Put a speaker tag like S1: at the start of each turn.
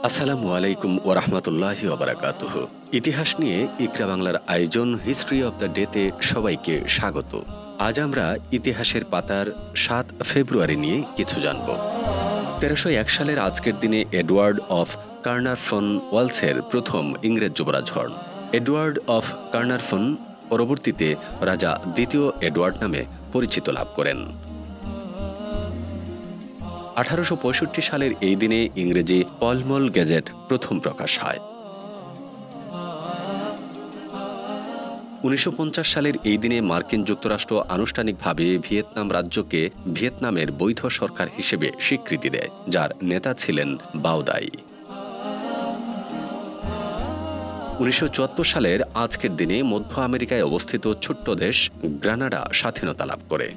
S1: আসসালামু আলাইকুম ওরহমতুল্লাহি ওবারাকাতুহু। ইতিহাস নিয়ে ইকরা বাংলার আয়োজন হিস্ট্রি অব দ্য ডেতে সবাইকে স্বাগত। আজ আমরা ইতিহাসের পাতার ৭ ফেব্রুয়ারি নিয়ে কিছু জানব। ১৩০১ সালের আজকের দিনে এডওয়ার্ড অফ কার্নারফন ওয়ালসের প্রথম ইংরেজ যুবরাজ হন। এডওয়ার্ড অফ কার্নারফন পরবর্তীতে রাজা দ্বিতীয় এডওয়ার্ড নামে পরিচিত লাভ করেন। ১৮৬৫ সালের এই দিনে ইংরেজি পলমল গেজেট প্রথম প্রকাশ হয়। ১৯৫০ সালের এই দিনে মার্কিন যুক্তরাষ্ট্র আনুষ্ঠানিকভাবে ভিয়েতনাম রাজ্যকে ভিয়েতনামের বৈধ সরকার হিসেবে স্বীকৃতি দেয়, যার নেতা ছিলেন বাও দাই। ১৯৭৪ সালের আজকের দিনে মধ্য আমেরিকায় অবস্থিত ছোট্ট দেশ গ্রানাডা স্বাধীনতা লাভ করে।